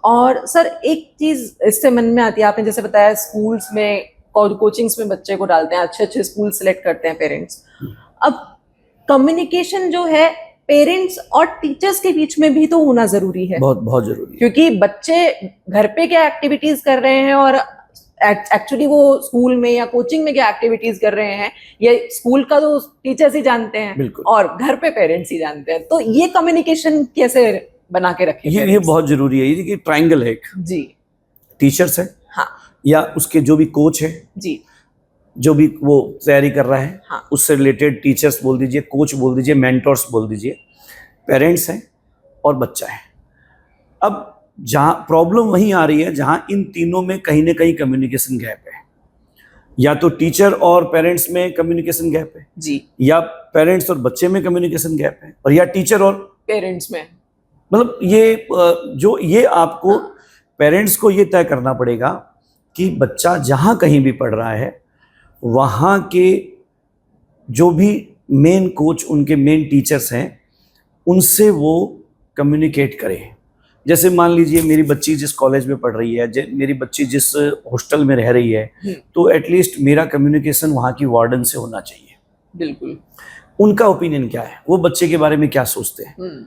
और सर एक चीज इससे मन में आती है, आपने जैसे बताया स्कूल्स में और कोचिंग्स में बच्चे को डालते हैं, अच्छे अच्छे स्कूल सेलेक्ट करते हैं पेरेंट्स। अब कम्युनिकेशन जो है पेरेंट्स और टीचर्स के बीच में भी तो होना जरूरी है, बहुत बहुत जरूरी है, क्योंकि बच्चे घर पे क्या एक्टिविटीज कर रहे हैं और एक्चुअली वो स्कूल में या कोचिंग में क्या एक्टिविटीज कर रहे हैं ये स्कूल का तो टीचर्स ही जानते हैं और घर पे पेरेंट्स ही जानते हैं। तो ये कम्युनिकेशन कैसे बना के रखें? ये बहुत जरूरी है। ये कि ट्रायंगल है एक, जी, टीचर्स है, हाँ, या उसके जो भी कोच है, जी, जो भी वो तैयारी कर रहा है, हाँ, उससे रिलेटेड टीचर्स बोल दीजिए, कोच बोल दीजिए, मेंटर्स बोल दीजिए, पेरेंट्स हैं और बच्चा है। अब जहाँ प्रॉब्लम वहीं आ रही है जहाँ इन तीनों में कहीं ना कहीं कम्युनिकेशन गैप है। या तो टीचर और पेरेंट्स में कम्युनिकेशन गैप है जी, या पेरेंट्स और बच्चे में कम्युनिकेशन गैप है, और या टीचर और पेरेंट्स में। मतलब ये आपको पेरेंट्स को ये तय करना पड़ेगा कि बच्चा जहाँ कहीं भी पढ़ रहा है वहाँ के जो भी मेन कोच, उनके मेन टीचर्स हैं, उनसे वो कम्युनिकेट करें। जैसे मान लीजिए मेरी बच्ची जिस कॉलेज में पढ़ रही है, मेरी बच्ची जिस हॉस्टल में रह रही है, तो एटलीस्ट मेरा कम्युनिकेशन वहाँ की वार्डन से होना चाहिए। बिल्कुल। उनका ओपिनियन क्या है, वो बच्चे के बारे में क्या सोचते हैं।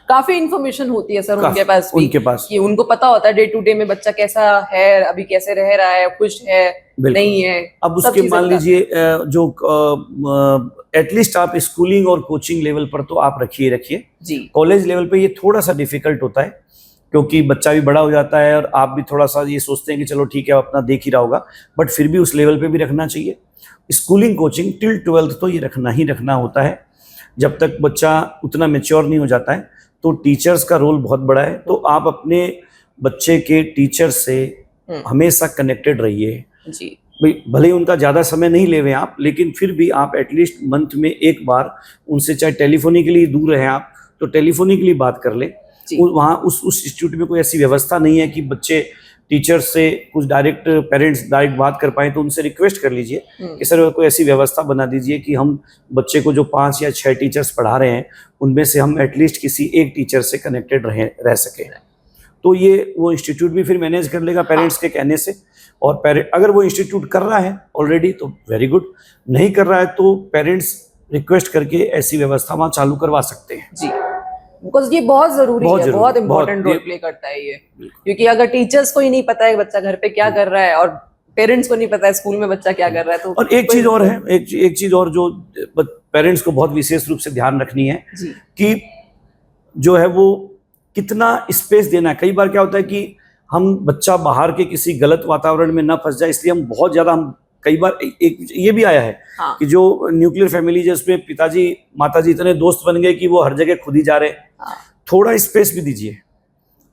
काफी इंफॉर्मेशन होती है सर उनके पास कि उनको पता होता है डे टू डे में बच्चा कैसा है, अभी कैसे रह रहा है, खुश है, नहीं है। अब उसके मान लीजिए जो एटलीस्ट आप स्कूलिंग और कोचिंग लेवल पर तो आप रखिए जी, कॉलेज लेवल पे ये थोड़ा सा डिफिकल्ट होता है क्योंकि बच्चा भी बड़ा हो जाता है और आप भी थोड़ा सा ये सोचते हैं कि चलो ठीक है अपना देख ही रहा होगा, बट फिर भी उस लेवल पे भी रखना चाहिए। स्कूलिंग कोचिंग टिल 12th तो ये रखना होता है। जब तक बच्चा उतना मेच्योर नहीं हो जाता है तो टीचर्स का रोल बहुत बड़ा है। तो आप अपने बच्चे के टीचर से हमेशा कनेक्टेड रहिए जी। भले ही उनका ज़्यादा समय नहीं ले आप, लेकिन फिर भी आप एटलीस्ट मंथ में एक बार उनसे, चाहे टेलीफोनिकली दूर रहे आप तो टेलीफोनिकली बात कर ले। वहाँ उस इंस्टीट्यूट में कोई ऐसी व्यवस्था नहीं है कि बच्चे टीचर से कुछ पेरेंट्स डायरेक्ट बात कर पाए, तो उनसे रिक्वेस्ट कर लीजिए कि सर कोई ऐसी व्यवस्था बना दीजिए कि हम बच्चे को जो 5 या 6 टीचर्स पढ़ा रहे हैं उनमें से हम एटलीस्ट किसी एक टीचर से कनेक्टेड रह सके। तो ये वो इंस्टीट्यूट भी फिर मैनेज कर लेगा पेरेंट्स के कहने से। और अगर वो इंस्टीट्यूट कर रहा है ऑलरेडी तो वेरी गुड, नहीं कर रहा है तो पेरेंट्स रिक्वेस्ट करके ऐसी व्यवस्था वहाँ चालू करवा सकते हैं जी। बिकॉज ये बहुत जरूरी है, बहुत इंपॉर्टेंट रोल प्ले करता है ये, क्योंकि अगर टीचर्स को ही नहीं पता है बच्चा घर पे क्या कर रहा है और पेरेंट्स को नहीं पता है स्कूल में बच्चा क्या कर रहा है, तो और एक चीज और है, एक चीज और जो पेरेंट्स को बहुत विशेष रूप से ध्यान रखनी है कि जो है वो कितना स्पेस देना है। कई बार क्या होता है कि हम बच्चा बाहर के किसी गलत वातावरण में ना फंस जाए, इसलिए हम बहुत ज्यादा कई बार एक ये भी आया है कि जो न्यूक्लियर फैमिली जिसमें पिताजी माताजी इतने दोस्त बन गए कि वो हर जगह खुद ही जा रहे। थोड़ा स्पेस भी दीजिए।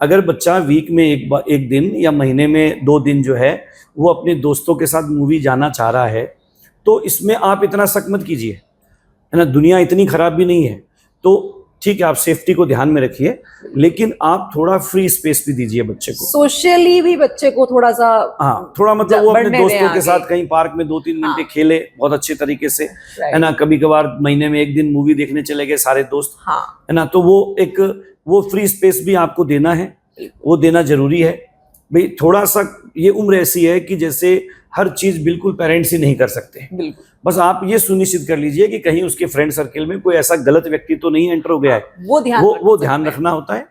अगर बच्चा वीक में एक दिन या महीने में 2 दिन जो है वो अपने दोस्तों के साथ मूवी जाना चाह रहा है तो इसमें आप इतना शक मत कीजिए, है ना। दुनिया इतनी खराब भी नहीं है, तो ठीक है आप सेफ्टी को ध्यान में रखिए, लेकिन आप थोड़ा फ्री स्पेस भी दीजिए बच्चे को। सोशली भी बच्चे को थोड़ा सा, हाँ, थोड़ा मतलब वो अपने दोस्तों के साथ कहीं पार्क में 2-3 घंटे खेले बहुत अच्छे तरीके से, है ना। कभी कभार महीने में 1 दिन मूवी देखने चले गए सारे दोस्त, है ना। तो वो फ्री स्पेस भी आपको देना है, वो देना जरूरी है भाई। थोड़ा सा ये उम्र ऐसी है कि जैसे हर चीज बिल्कुल पेरेंट्स ही नहीं कर सकते। बस आप ये सुनिश्चित कर लीजिए कि कहीं उसके फ्रेंड सर्किल में कोई ऐसा गलत व्यक्ति तो नहीं एंटर हो गया है, वो ध्यान रखना होता है।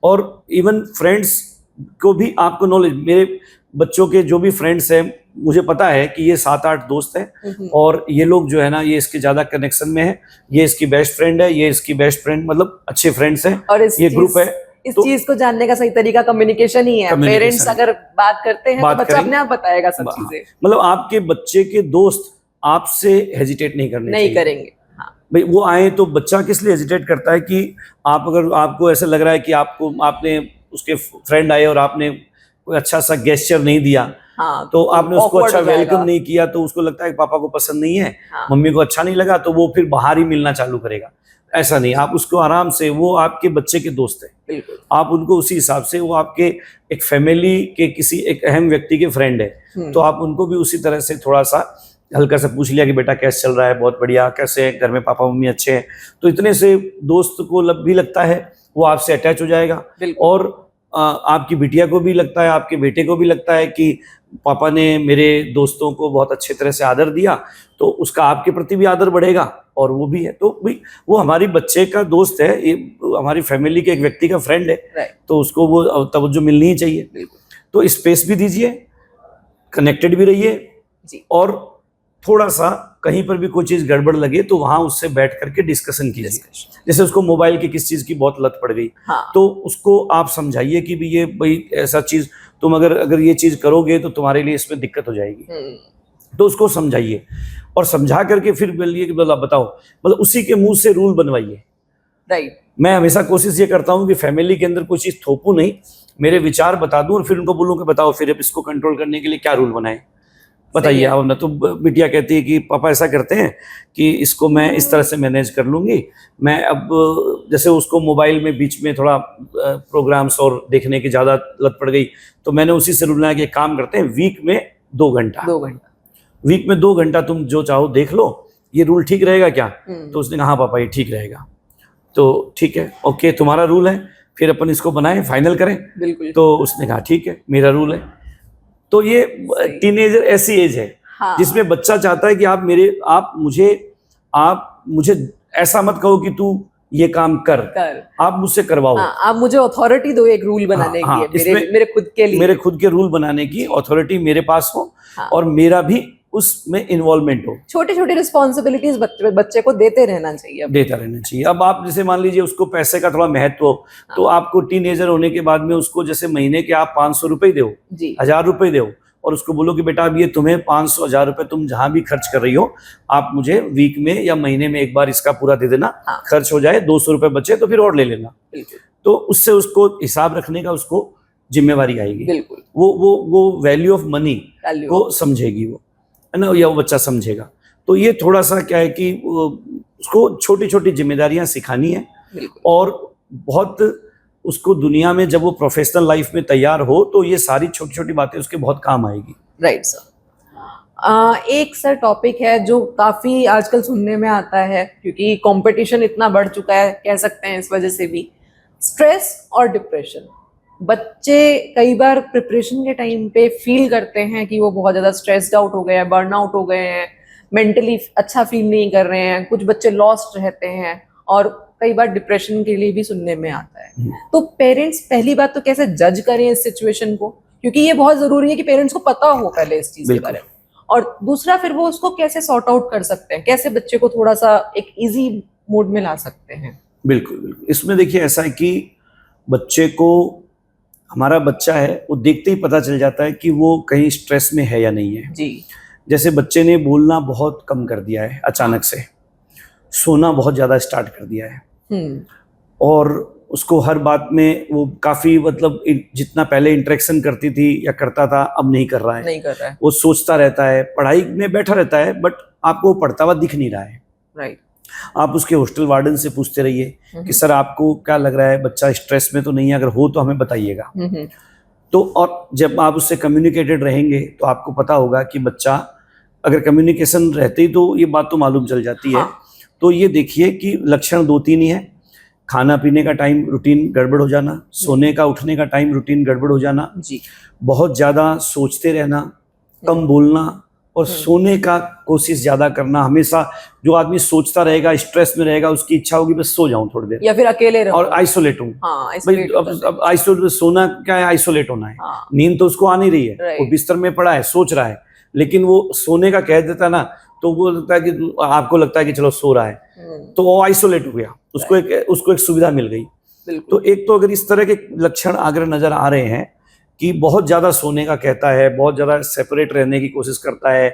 और इवन फ्रेंड्स को भी आपको नॉलेज, मेरे बच्चों के जो भी फ्रेंड्स हैं मुझे पता है कि ये 7-8 दोस्त हैं और ये लोग जो है ना ये इसके ज्यादा कनेक्शन में है, ये इसकी बेस्ट फ्रेंड है, ये इसकी बेस्ट फ्रेंड, मतलब अच्छे फ्रेंड्स हैं और ये ग्रुप है। इस चीज को जानने का सही तरीका कम्युनिकेशन ही है। पेरेंट्स अगर बात करते हैं तो बच्चा अपने आप बताएगा सब चीजें। मतलब आपके बच्चे के दोस्त आपसे हेजिटेट नहीं करेंगे। भाई वो आए तो बच्चा किस लिए हेजिटेट करता है कि अगर आपको ऐसा लग रहा है कि आपने उसके फ्रेंड आए और आपने कोई अच्छा सा गेस्चर नहीं दिया, तो आपने उसको अच्छा वेलकम नहीं किया, तो उसको लगता है कि पापा को पसंद नहीं है, मम्मी को अच्छा नहीं लगा, तो वो फिर बाहर ही मिलना चालू करेगा। ऐसा नहीं, आप उसको आराम से, वो आपके बच्चे के दोस्त हैं, आप उनको उसी हिसाब से, वो आपके एक फैमिली के किसी एक अहम व्यक्ति के फ्रेंड है, तो आप उनको भी उसी तरह से थोड़ा सा हल्का सा पूछ लिया कि बेटा कैसे चल रहा है, बहुत बढ़िया, कैसे है, घर में पापा मम्मी अच्छे हैं, तो इतने से दोस्त को भी लगता है वो आपसे अटैच हो जाएगा। और आपकी बिटिया को भी लगता है, आपके बेटे को भी लगता है कि पापा ने मेरे दोस्तों को बहुत अच्छे तरह से आदर दिया, तो उसका आपके प्रति भी आदर बढ़ेगा और वो भी है। तो भाई वो हमारी बच्चे का दोस्त है, ये हमारी फैमिली के एक व्यक्ति का फ्रेंड है, तो उसको वो तवज्जो मिलनी ही चाहिए। तो स्पेस भी दीजिए, कनेक्टेड भी रहिए, और थोड़ा सा कहीं पर भी कोई चीज़ गड़बड़ लगे तो वहाँ उससे बैठ करके डिस्कशन कीजिए। जैसे उसको मोबाइल की किस चीज़ की बहुत लत पड़ गई, तो उसको आप समझाइए कि ये भाई ऐसा चीज़ तुम अगर ये चीज़ करोगे तो तुम्हारे लिए इसमें दिक्कत हो जाएगी। तो उसको समझाइए, और समझा करके फिर बोलिए कि बताओ, मतलब उसी के मुंह से रूल बनवाइए। राइट। मैं हमेशा कोशिश ये करता हूँ कि फैमिली के अंदर कोई चीज़ थोपूं नहीं, मेरे विचार बता दूं और फिर उनको बोलूँ कि बताओ फिर अब इसको कंट्रोल करने के लिए क्या रूल बनाए, बताइए आप ना। तो बिटिया कहती है कि पापा ऐसा करते हैं कि इसको मैं इस तरह से मैनेज कर लूँगी। मैं अब जैसे उसको मोबाइल में बीच में थोड़ा प्रोग्राम्स और देखने की ज़्यादा लत पड़ गई, तो मैंने उसी से रूल बनाया कि काम करते हैं वीक में 2 घंटा, वीक में 2 घंटा तुम जो चाहो देख लो, ये रूल ठीक रहेगा क्या? तो उसने कहा हाँ पापा ये ठीक रहेगा। तो ठीक है, ओके तुम्हारा रूल है, फिर अपन इसको बनाएं, फाइनल करें। बिल्कुल। तो उसने कहा ठीक है मेरा रूल है। तो ये टीनेजर ऐसी एज है जिसमें बच्चा चाहता है कि आप मुझे ऐसा मत कहो कि तू ये काम कर, आप मुझसे करवाओ। आप मुझे अथॉरिटी दो एक रूल बनाने की, मेरे खुद के रूल बनाने की अथॉरिटी मेरे पास हो, और मेरा भी उसमें इन्वॉल्वमेंट हो। छोटी छोटी रिस्पॉन्सिबिलिटीज बच्चे को देता रहना चाहिए। अब आप जैसे मान लीजिए उसको पैसे का थोड़ा महत्व हो, तो आपको टीनेजर होने के बाद में उसको जैसे महीने के आप 500 रुपए दो, 1000 रुपए दो, और उसको बोलो कि बेटा अब ये तुम्हें 500 1000 रुपए तुम जहां भी खर्च कर रही हो, आप मुझे वीक में या महीने में एक बार इसका पूरा दे देना। खर्च हो जाए 200 रुपए बचे तो फिर और ले लेना। तो उससे उसको हिसाब रखने का उसको जिम्मेवारी आएगी। बिल्कुल। वो वैल्यू ऑफ मनी को समझेगी, वो है ना, या वो बच्चा समझेगा। तो ये थोड़ा सा क्या है कि उसको छोटी छोटी जिम्मेदारियां सिखानी है, और बहुत उसको दुनिया में जब वो प्रोफेशनल लाइफ में तैयार हो तो ये सारी छोटी छोटी बातें उसके बहुत काम आएगी। Right sir. एक सर टॉपिक है जो काफी आजकल सुनने में आता है, क्योंकि कंपटीशन इतना बढ़ चुका है, कह सकते हैं इस वजह से भी, स्ट्रेस और डिप्रेशन। बच्चे कई बार प्रिपरेशन के टाइम पे फील करते हैं कि वो बहुत ज़्यादा स्ट्रेस्ड आउट हो गए हैं, बर्न आउट हो गए हैं, मेंटली अच्छा फील नहीं कर रहे हैं, कुछ बच्चे लॉस्ट रहते हैं, और कई बार डिप्रेशन के लिए भी सुनने में आता है। तो पेरेंट्स पहली बात तो कैसे जज करें इस सिचुएशन को, क्योंकि ये बहुत ज़रूरी है कि पेरेंट्स को पता हो पहले इस चीज़ के बारे में, और दूसरा फिर वो उसको कैसे सॉर्ट आउट कर सकते हैं, कैसे बच्चे को थोड़ा सा एक ईजी मोड में ला सकते हैं। बिल्कुल। इसमें देखिए ऐसा है कि बच्चे को, हमारा बच्चा है, वो देखते ही पता चल जाता है कि वो कहीं स्ट्रेस में है या नहीं है। जी। जैसे बच्चे ने बोलना बहुत कम कर दिया है अचानक से, सोना बहुत ज़्यादा स्टार्ट कर दिया है, और उसको हर बात में वो काफ़ी, मतलब जितना पहले इंटरेक्शन करती थी या करता था अब नहीं कर रहा है। वो सोचता रहता है, पढ़ाई में बैठा रहता है, बट आपको पढ़ता हुआ दिख नहीं रहा है। राइट। आप उसके हॉस्टल वार्डन से पूछते रहिए कि सर आपको क्या लग रहा है, बच्चा स्ट्रेस में तो नहीं है, अगर हो तो हमें बताइएगा। तो और जब आप उससे कम्युनिकेटेड रहेंगे तो आपको पता होगा कि बच्चा, अगर कम्युनिकेशन रहते ही तो ये बात तो मालूम चल जाती है। तो ये देखिए कि लक्षण 2-3 ही है: खाना पीने का टाइम रूटीन गड़बड़ हो जाना, सोने का उठने का टाइम रूटीन गड़बड़ हो जाना, बहुत ज़्यादा सोचते रहना, कम बोलना, और सोने का कोशिश ज्यादा करना। हमेशा जो आदमी सोचता रहेगा, स्ट्रेस में रहेगा, उसकी इच्छा होगी बस सो जाऊं थोड़ी देर, या फिर अकेले रहूं और आइसोलेट हूं। अब आइसोलेट, सोना क्या है, आइसोलेट होना है। नींद तो उसको आ नहीं रही है, वो बिस्तर में पड़ा है, सोच रहा है, लेकिन वो सोने का कह देता ना, तो वो लगता है कि आपको लगता है कि चलो सो रहा है, तो वो आइसोलेट हो गया, उसको एक सुविधा मिल गई। तो एक तो अगर इस तरह के लक्षण अगर नजर आ रहे हैं कि बहुत ज़्यादा सोने का कहता है, बहुत ज़्यादा सेपरेट रहने की कोशिश करता है,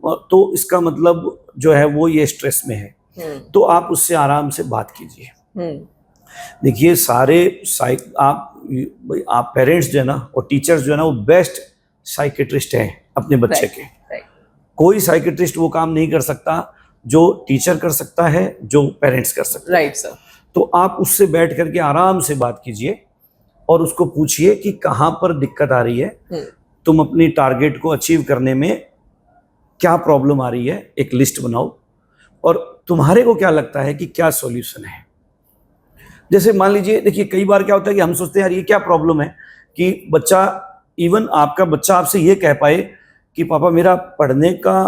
तो इसका मतलब जो है वो ये स्ट्रेस में है। तो आप उससे आराम से बात कीजिए। देखिए आप पेरेंट्स जो है ना, और टीचर्स जो है ना, वो बेस्ट साइकेट्रिस्ट हैं अपने बच्चे के। कोई साइकेट्रिस्ट वो काम नहीं कर सकता जो टीचर कर सकता है, जो पेरेंट्स कर सकते हैं। Right sir. तो आप उससे बैठ करके आराम से बात कीजिए और उसको पूछिए कि कहाँ पर दिक्कत आ रही है, तुम अपनी टारगेट को अचीव करने में क्या प्रॉब्लम आ रही है, एक लिस्ट बनाओ, और तुम्हारे को क्या लगता है कि क्या सॉल्यूशन है। जैसे मान लीजिए, देखिए कई बार क्या होता है कि हम सोचते हैं यार ये क्या प्रॉब्लम है कि बच्चा, इवन आपका बच्चा आपसे ये कह पाए कि पापा मेरा पढ़ने का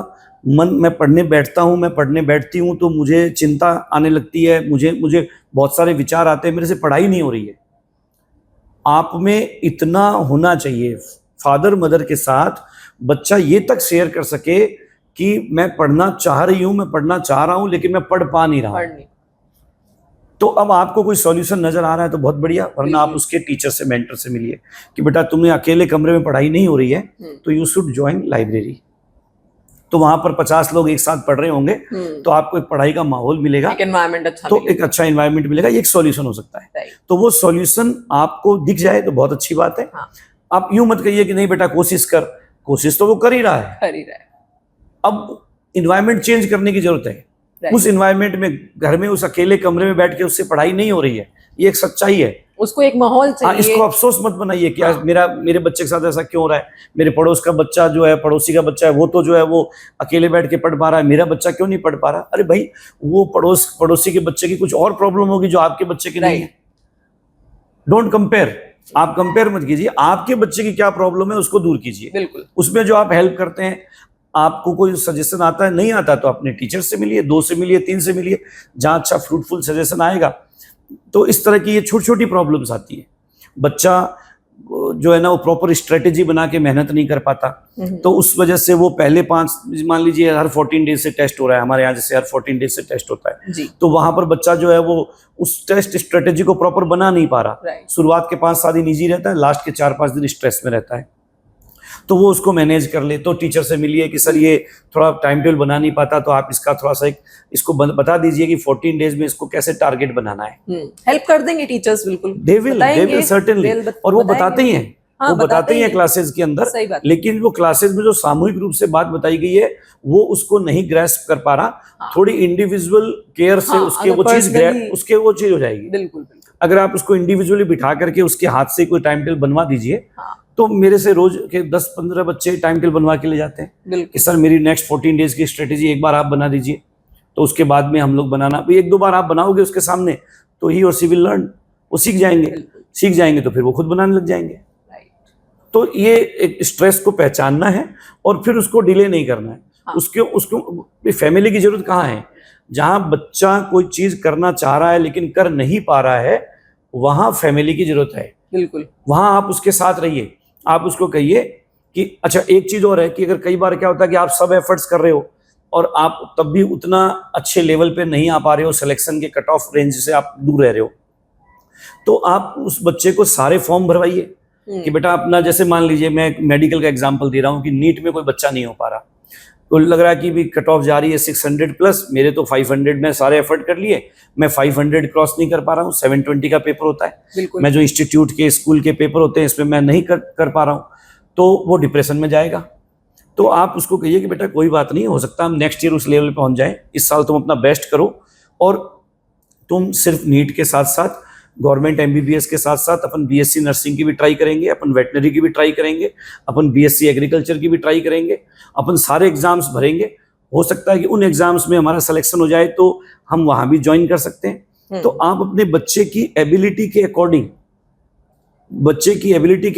मन, मैं पढ़ने बैठता हूँ, मैं पढ़ने बैठती हूँ तो मुझे चिंता आने लगती है, मुझे बहुत सारे विचार आते हैं, मेरे से पढ़ाई नहीं हो रही है। आप में इतना होना चाहिए फादर मदर के साथ, बच्चा ये तक शेयर कर सके कि मैं पढ़ना चाह रही हूँ, मैं पढ़ना चाह रहा हूँ, लेकिन मैं पढ़ पा नहीं रहा हूँ। तो अब आपको कोई सॉल्यूशन नजर आ रहा है तो बहुत बढ़िया, वरना आप उसके टीचर से, मेंटर से मिलिए कि बेटा तुम्हें अकेले कमरे में पढ़ाई नहीं हो रही है तो यू शुड ज्वाइन लाइब्रेरी। तो वहां पर 50 लोग एक साथ पढ़ रहे होंगे तो आपको एक पढ़ाई का माहौल मिलेगा, एक एनवायरनमेंट अच्छा, तो एक अच्छा एनवायरनमेंट मिलेगा। ये एक सॉल्यूशन हो सकता है। तो वो सॉल्यूशन आपको दिख जाए तो बहुत अच्छी बात है। आप यूं मत कहिए कि नहीं बेटा कोशिश कर, कोशिश तो वो कर ही रहा है। अब इन्वायरमेंट चेंज करने की जरूरत है। उस इन्वायरमेंट में, घर में, उस अकेले कमरे में बैठ के उससे पढ़ाई नहीं हो रही है, ये एक सच्चाई है। उसको एक माहौल चाहिए। इसको अफसोस मत बनाइए कि आज मेरे बच्चे के साथ ऐसा क्यों हो रहा है, मेरे पड़ोस का बच्चा जो है, पड़ोसी का बच्चा है, वो तो जो है वो अकेले बैठ के पढ़ पा रहा है, मेरा बच्चा क्यों नहीं पढ़ पा रहा। अरे भाई, वो पड़ोसी के बच्चे की कुछ और प्रॉब्लम होगी जो आपके बच्चे की नहीं है। डोंट कंपेयर, आप कंपेयर मत कीजिए, आपके बच्चे की क्या प्रॉब्लम है उसको दूर कीजिए। बिल्कुल, उसमें जो आप हेल्प करते हैं, आपको कोई सजेशन आता है, नहीं आता तो अपने टीचर से मिलिए, 2 से मिलिए, 3 से मिलिए, जहां अच्छा फ्रूटफुल सजेशन आएगा। तो इस तरह की ये छोटी छोटी प्रॉब्लम्स आती है। बच्चा जो है ना वो प्रॉपर स्ट्रेटेजी बना के मेहनत नहीं कर पाता, तो उस वजह से वो पहले 5, मान लीजिए हर 14 डेज से टेस्ट हो रहा है हमारे यहाँ, जैसे हर 14 डेज से टेस्ट होता है, तो वहां पर बच्चा जो है वो उस टेस्ट स्ट्रेटेजी को प्रॉपर बना नहीं पा रहा। शुरुआत के 5-7 दिन ईजी रहता है, लास्ट के 4-5 दिन स्ट्रेस में रहता है। तो वो उसको मैनेज कर ले, तो टीचर से मिलिए कि सर ये थोड़ा टाइम टेबल बना नहीं पाता, तो आप इसका थोड़ा सा इसको बता दीजिए कि 14 डेज में इसको कैसे टारगेट बनाना है। हेल्प कर देंगे टीचर्स, बिल्कुल दे विल सर्टेनली, और वो बताते ही हैं। वो बताते ही हैं क्लासेस के अंदर, लेकिन वो क्लासेस में जो सामूहिक रूप से बात बताई गई है वो उसको नहीं ग्रैस्प कर पा रहा। थोड़ी इंडिविजुअल केयर से उसके वो चीज हो जाएगी। बिल्कुल, अगर आप उसको इंडिविजुअली बिठा करके उसके हाथ से कोई टाइम टेबल बनवा दीजिए, तो मेरे से रोज के 10-15 बच्चे टाइम टेबल बनवा के ले जाते हैं कि सर मेरी नेक्स्ट 14 डेज की स्ट्रेटेजी एक बार आप बना दीजिए, तो उसके बाद में हम लोग बनाना। 1-2 बार आप बनाओगे उसके सामने तो ही और सी विल लर्न, वो सीख जाएंगे तो फिर वो खुद बनाने लग जाएंगे। तो ये एक स्ट्रेस को पहचानना है और फिर उसको डिले नहीं करना है। उसको फैमिली की जरूरत कहाँ है? जहां बच्चा कोई चीज करना चाह रहा है लेकिन कर नहीं पा रहा है, वहां फैमिली की जरूरत है। बिल्कुल, वहां आप उसके साथ रहिए, आप उसको कहिए कि अच्छा, एक चीज और है कि अगर कई बार क्या होता है कि आप सब एफर्ट्स कर रहे हो और आप तब भी उतना अच्छे लेवल पे नहीं आ पा रहे हो, सिलेक्शन के कट ऑफ रेंज से आप दूर रह रहे हो, तो आप उस बच्चे को सारे फॉर्म भरवाइए कि बेटा अपना, जैसे मान लीजिए मैं मेडिकल का एग्जांपल दे रहा हूँ कि नीट में कोई बच्चा नहीं हो पा रहा, तो लग रहा है कि भी कट ऑफ जा रही है 600 प्लस, मेरे तो 500 में सारे एफर्ट कर लिए, मैं 500 क्रॉस नहीं कर पा रहा हूँ। 720 का पेपर होता है, मैं जो इंस्टीट्यूट के स्कूल के पेपर होते हैं इसमें मैं नहीं कर पा रहा हूँ, तो वो डिप्रेशन में जाएगा। तो आप उसको कहिए कि बेटा कोई बात नहीं, हो सकता हम नेक्स्ट ईयर उस लेवल पे पहुंच जाए, इस साल तुम अपना बेस्ट करो, और तुम सिर्फ नीट के साथ साथ गवर्नमेंट MBBS के साथ साथ अपन BSc नर्सिंग की भी ट्राई करेंगे, अपन वेटनरी की भी ट्राई करेंगे, अपन BSc एग्रीकल्चर की भी ट्राई करेंगे, अपन सारे एग्जाम्स भरेंगे। हो सकता है कि उन एग्जाम्स में हमारा सिलेक्शन हो जाए तो हम वहां भी ज्वाइन कर सकते हैं। तो आप अपने बच्चे की एबिलिटी के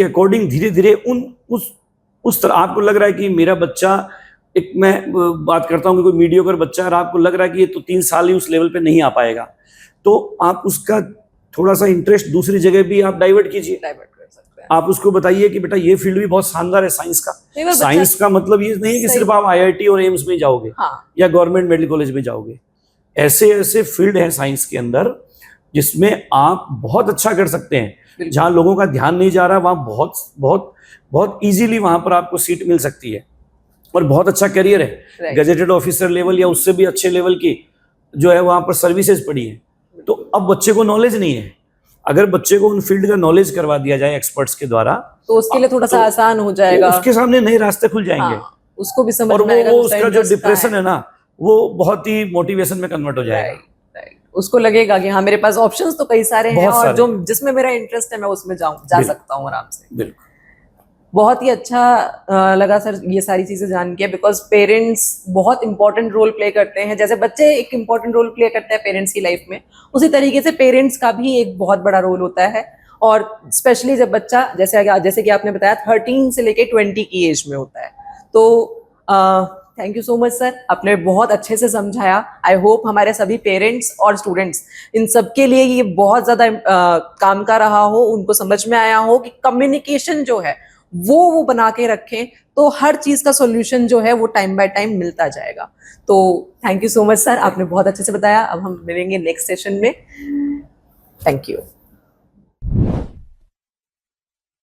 अकॉर्डिंग धीरे धीरे उस तरह, आपको लग रहा है कि मेरा बच्चा, एक मैं बात करता हूँ कि कोई मीडियोकर बच्चा है और आपको लग रहा है कि ये तो 3 साल ही उस लेवल पे नहीं आ पाएगा, तो आप उसका थोड़ा सा इंटरेस्ट दूसरी जगह भी आप डाइवर्ट कीजिए। आप उसको बताइए कि बेटा ये फील्ड भी बहुत शानदार है साइंस का। साइंस का मतलब ये नहीं है कि सिर्फ आप IIT और एम्स में जाओगे या गवर्नमेंट मेडिकल कॉलेज में जाओगे। ऐसे ऐसे फील्ड है साइंस के अंदर जिसमें आप बहुत अच्छा कर सकते हैं, जहां लोगों का ध्यान नहीं जा रहा, वहां बहुत बहुत बहुत इजीली वहां पर आपको सीट मिल सकती है और बहुत अच्छा करियर है। गजेटेड ऑफिसर लेवल या उससे भी अच्छे लेवल की जो है वहां पर सर्विसेज पड़ी है। तो अब बच्चे को नॉलेज नहीं है, अगर बच्चे को उन फील्ड का नॉलेज करवा दिया जाए एक्सपर्ट्स के द्वारा, तो उसके लिए थोड़ा सा आसान हो जाएगा, उसके सामने नए रास्ते खुल जाएंगे। उसको भी समझ में आएगा, उसका जो डिप्रेशन है ना वो बहुत ही मोटिवेशन में कन्वर्ट हो जाएगा। उसको लगेगा कि हाँ मेरे पास ऑप्शंस तो कई सारे हैं और जो जिसमें मेरा इंटरेस्ट है मैं उसमें जा सकता हूँ आराम से। बिल्कुल, बहुत ही अच्छा लगा सर ये सारी चीजें जान के, बिकॉज पेरेंट्स बहुत इंपॉर्टेंट रोल प्ले करते हैं। जैसे बच्चे एक इंपॉर्टेंट रोल प्ले करते हैं पेरेंट्स की लाइफ में, उसी तरीके से पेरेंट्स का भी एक बहुत बड़ा रोल होता है। और स्पेशली जब बच्चा जैसे कि आपने बताया 13 से लेके 20 की एज में होता है। तो thank you so much sir, आपने बहुत अच्छे से समझाया। आई होप हमारे सभी पेरेंट्स और स्टूडेंट्स इन सब के लिए ये बहुत ज़्यादा काम का रहा हो, उनको समझ में आया हो कि कम्युनिकेशन जो है वो बना के रखें, तो हर चीज़ का सॉल्यूशन जो है वो टाइम बाय टाइम मिलता जाएगा। तो thank you so much sir, आपने बहुत अच्छे से बताया। अब हम मिलेंगे नेक्स्ट सेशन में। Thank you.